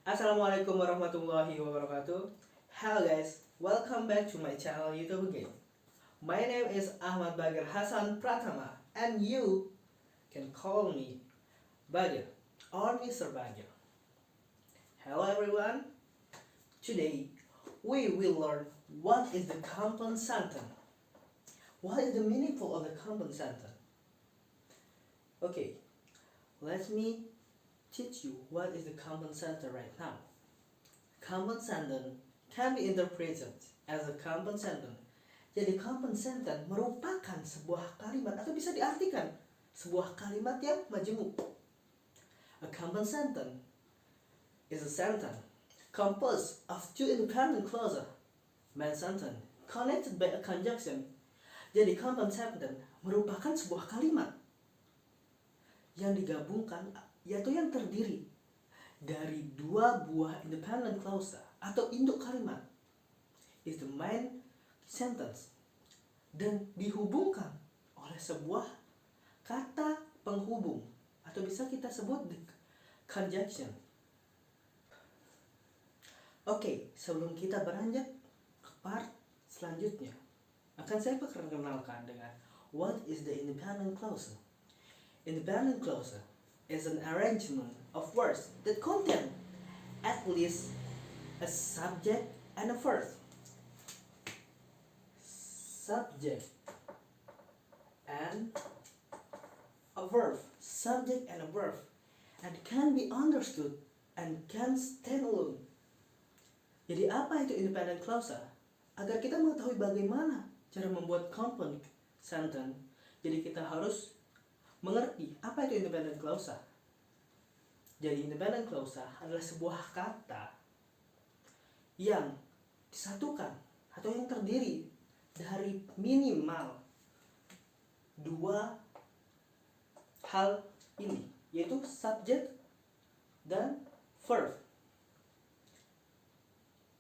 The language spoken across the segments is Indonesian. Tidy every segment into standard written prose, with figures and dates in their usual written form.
Assalamualaikum warahmatullahi wabarakatuh. Hello guys, welcome back to my channel YouTube again. My name is Ahmad Bagir Hasan Pratama and you can call me Bagir or Mr. Bagir. Hello everyone. Today we will learn what is the compound sentence. What is the meaningful of the compound sentence? Okay, let me teach you what is the compound sentence right now. Compound sentence can be interpreted as a compound sentence. Jadi compound sentence merupakan sebuah kalimat atau bisa diartikan sebuah kalimat yang majemuk. A compound sentence is a sentence composed of two independent clauses, main sentence connected by a conjunction. Jadi compound sentence merupakan sebuah kalimat yang digabungkan yaitu yang terdiri dari dua buah independent clause atau induk kalimat is the main sentence dan dihubungkan oleh sebuah kata penghubung atau bisa kita sebut the conjunction. Oke, sebelum kita beranjak ke part selanjutnya, akan saya perkenalkan dengan what is the independent clause. Independent clause is an arrangement of words that contain at least a subject and a verb. Subject and a verb. Subject and a verb. And can be understood and can stand alone. Jadi apa itu independent clause? Agar kita mengetahui bagaimana cara membuat compound sentence, jadi kita harus mengerti apa itu independent clause. Jadi independent clause adalah sebuah kata yang disatukan atau yang terdiri dari minimal dua hal ini, yaitu subject dan verb.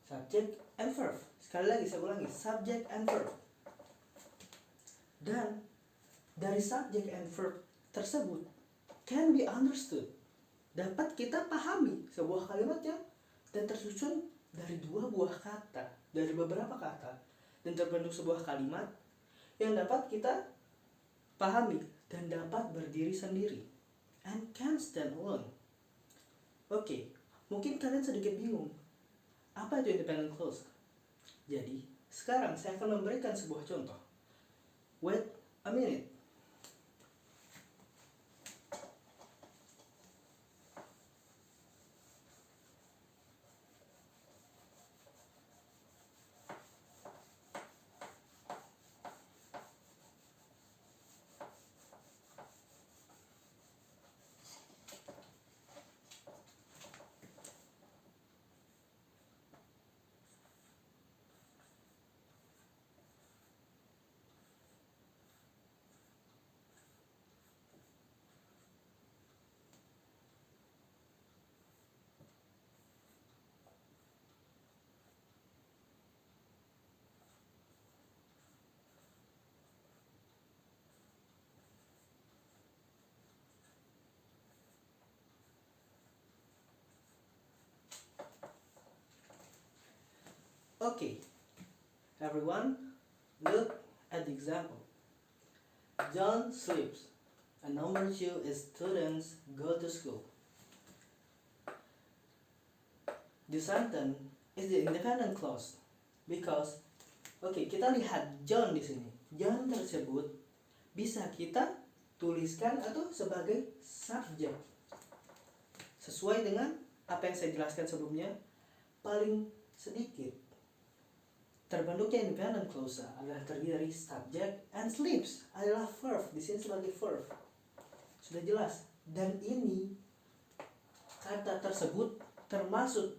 Subject and verb. Sekali lagi saya ulangi, subject and verb. Dan dari subject and verb tersebut can be understood, dapat kita pahami sebuah kalimat yang dan tersusun dari dua buah kata, dari beberapa kata, dan terbentuk sebuah kalimat yang dapat kita pahami dan dapat berdiri sendiri and can stand alone. Oke, mungkin kalian sedikit bingung apa itu independent clause. Jadi sekarang saya akan memberikan sebuah contoh. Wait a minute. Okay, everyone, look at the example. John sleeps, and number 2 is students go to school. The sentence is the independent clause because, kita lihat John di sini. John tersebut bisa kita tuliskan atau sebagai subjek. Sesuai dengan apa yang saya jelaskan sebelumnya, paling sedikit terbentuknya independent clause adalah terdiri dari subject and sleeps adalah verb, di sini sebagai verb. Sudah jelas. Dan ini kata tersebut termasuk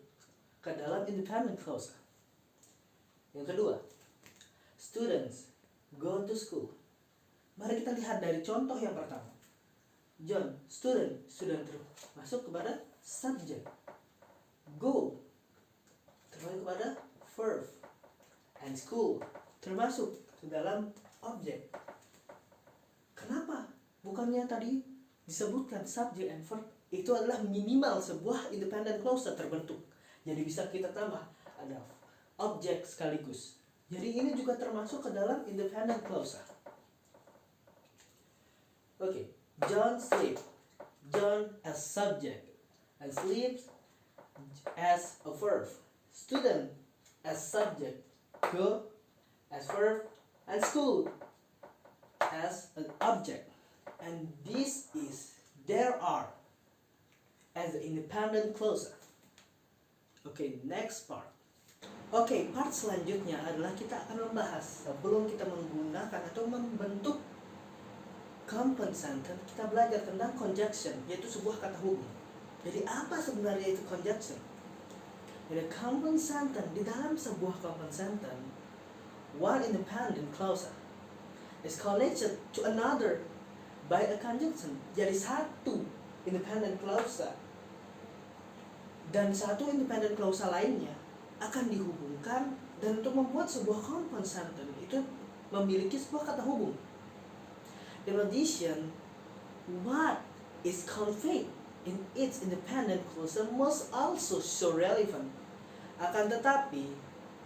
ke dalam independent clause. Yang kedua, students go to school. Mari kita lihat dari contoh yang pertama. John, student termasuk kepada subject. Go termasuk kepada verb. And school termasuk ke dalam objek. Kenapa? Bukannya tadi disebutkan subject and verb itu adalah minimal sebuah independent clause terbentuk. Jadi bisa kita tambah ada objek sekaligus. Jadi ini juga termasuk ke dalam independent clause. Oke, John sleep. John as subject and sleeps as a verb. Student as subject, go as verb, and school as an object. And this is there are as the independent clause. Okay, next part. Oke, part selanjutnya adalah kita akan membahas sebelum kita menggunakan atau membentuk compound sentence, kita belajar tentang conjunction, yaitu sebuah kata hubung. Jadi apa sebenarnya itu conjunction? Jadi compound sentence, di dalam sebuah compound sentence, one independent clause is connected to another by a conjunction. Jadi satu independent clause dan satu independent clause lainnya akan dihubungkan, dan untuk membuat sebuah compound sentence itu memiliki sebuah kata hubung. In addition, what is conveyed in its independent clause must also show relevant. Akan tetapi,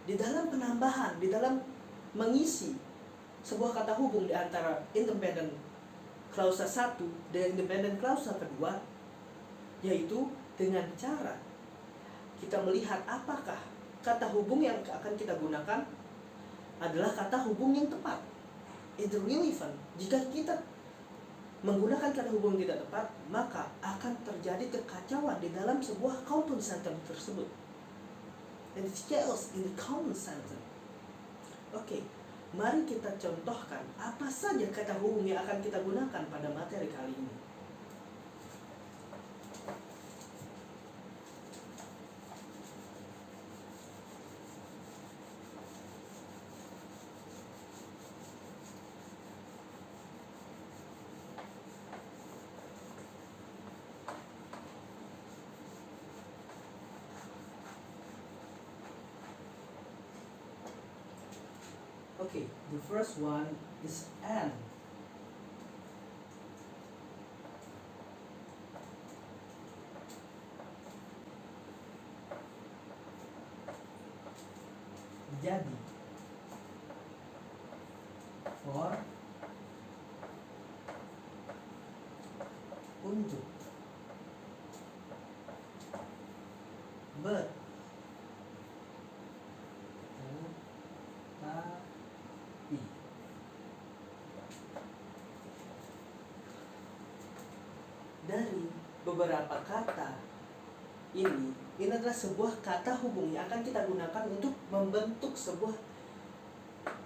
di dalam penambahan, di dalam mengisi sebuah kata hubung di antara independent clause 1 dan independent clause kedua, yaitu dengan cara kita melihat apakah kata hubung yang akan kita gunakan adalah kata hubung yang tepat. It's relevant. Jika kita menggunakan kata hubung tidak tepat, maka akan terjadi kekacauan di dalam sebuah compound sentence tersebut. And it's chaos in the compound sentence. Oke, mari kita contohkan apa saja kata hubung yang akan kita gunakan pada materi kali ini. Okay, the first one is and. Jadi, for, untuk, but, tetapi. Dari beberapa kata ini adalah sebuah kata hubung yang akan kita gunakan untuk membentuk sebuah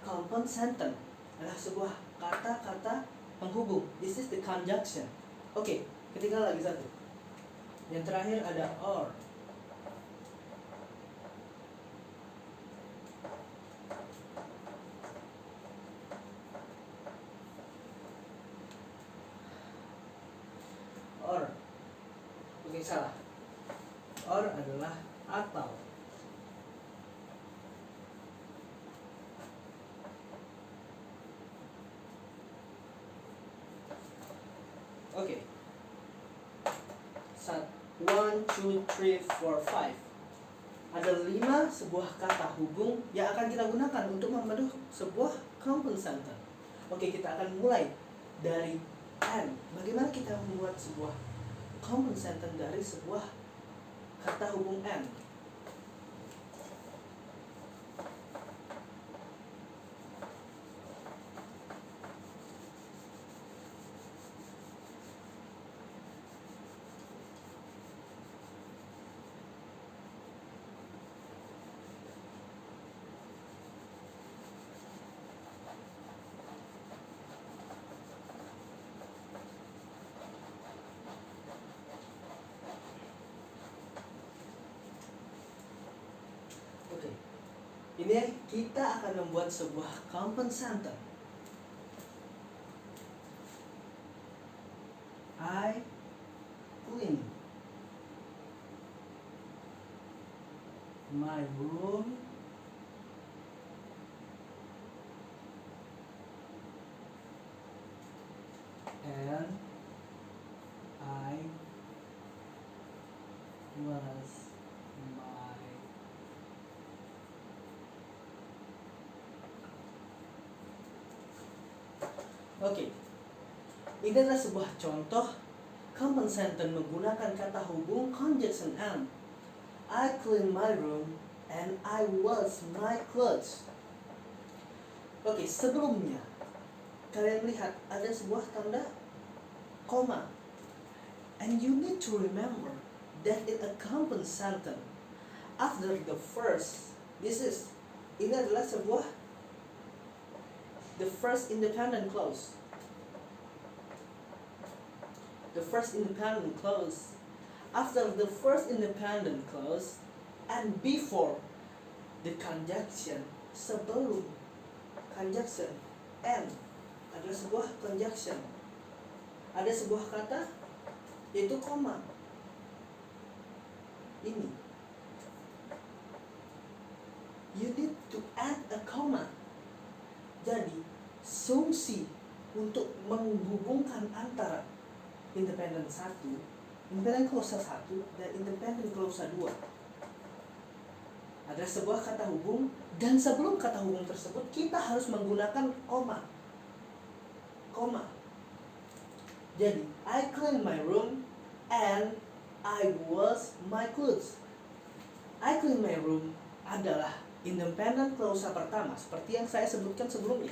compound sentence. Adalah sebuah kata-kata penghubung. This is the conjunction. Oke, ketinggalan lagi satu. Yang terakhir ada or. Or. Oke, salah. Or adalah atau. Oke. 1, 2, 3, 4, 5. Ada 5 sebuah kata hubung yang akan kita gunakan untuk membentuk sebuah compound sentence. Oke, kita akan mulai dari and. Bagaimana kita membuat sebuah compound sentence dari sebuah kata hubung and? Oke. Ini kita akan membuat sebuah compound sentence. I clean my room and I was my Oke, ini adalah sebuah contoh common sentence menggunakan kata hubung conjunction and. I clean my room and I wash my clothes. Oke, sebelumnya kalian lihat ada sebuah tanda koma. And you need to remember that in a common sentence after the first, ini adalah sebuah the first independent clause. The first independent clause. After the first independent clause and before the conjunction, sebelum conjunction and adalah sebuah conjunction, ada sebuah kata yaitu koma. Ini you need to add a comma. Jadi fungsi untuk menghubungkan antara independent 1, independent clause 1 dan independent clause 2 ada sebuah kata hubung, dan sebelum kata hubung tersebut kita harus menggunakan koma. Jadi I clean my room and I wash my clothes. I clean my room adalah independent clause pertama seperti yang saya sebutkan sebelumnya.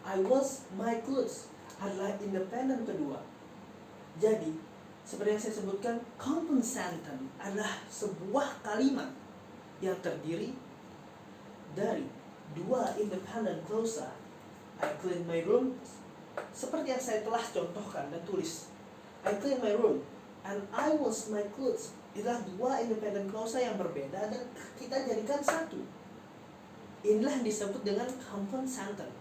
I wash my clothes adalah independent kedua. Jadi seperti yang saya sebutkan, common sentence adalah sebuah kalimat yang terdiri dari dua independent clause. I clean my room, seperti yang saya telah contohkan dan tulis. I clean my room and I wash my clothes. Itulah dua independent clause yang berbeda dan kita jadikan satu. Inilah yang disebut dengan common sentence.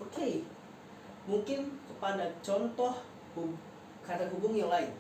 Oke. Mungkin kepada contoh kata hubung yang lain.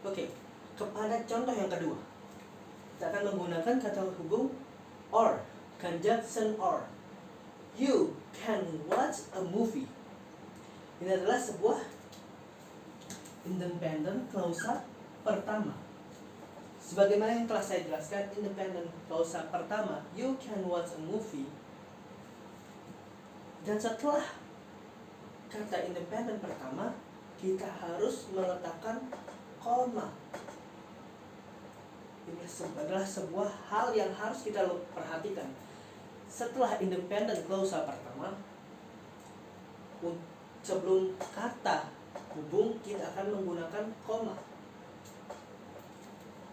Oke, kepada contoh yang kedua, kita akan menggunakan kata hubung or, conjunction or. You can watch a movie. Ini adalah sebuah independent clause pertama. Sebagaimana yang telah saya jelaskan, independent clause pertama, you can watch a movie. Dan setelah kata independent pertama, kita harus meletakkan koma. Ini adalah sebuah hal yang harus kita perhatikan. Setelah independent clause pertama, sebelum kata hubung kita akan menggunakan koma.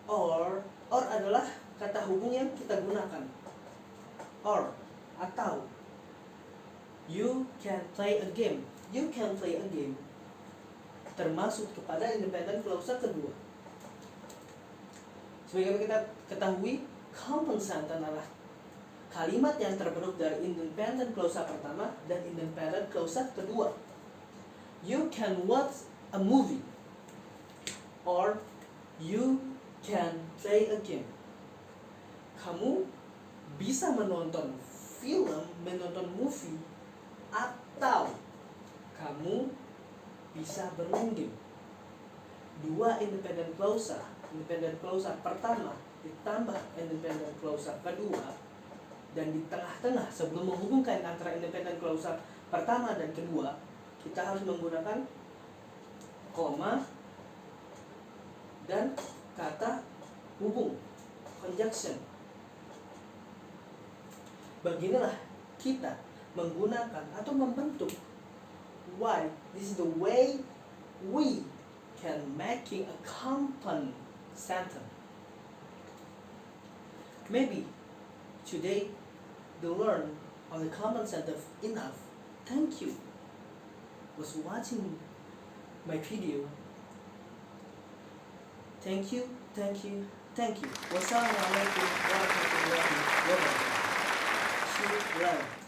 Or adalah kata hubung yang kita gunakan. Or atau you can play a game. You can play a game termasuk kepada independent clause kedua. Sebagaimana kita ketahui, common sentence adalah kalimat yang terbentuk dari independent clause pertama dan independent clause kedua. You can watch a movie or you can play a game. Kamu bisa menonton film, menonton movie, atau kamu bisa bermain game. Dua independent clause pertama ditambah independent clause kedua Dan di tengah-tengah sebelum menghubungkan antara independent clause pertama dan kedua, kita harus menggunakan koma dan kata hubung, conjunction. Beginilah kita menggunakan atau membentuk why. This is the way we can making a compound sentence. Maybe today you learn on the common sentence enough. Thank you was watching my video. Thank you. Wassalamualaikum warahmatullahi wabarakatuh. See you later.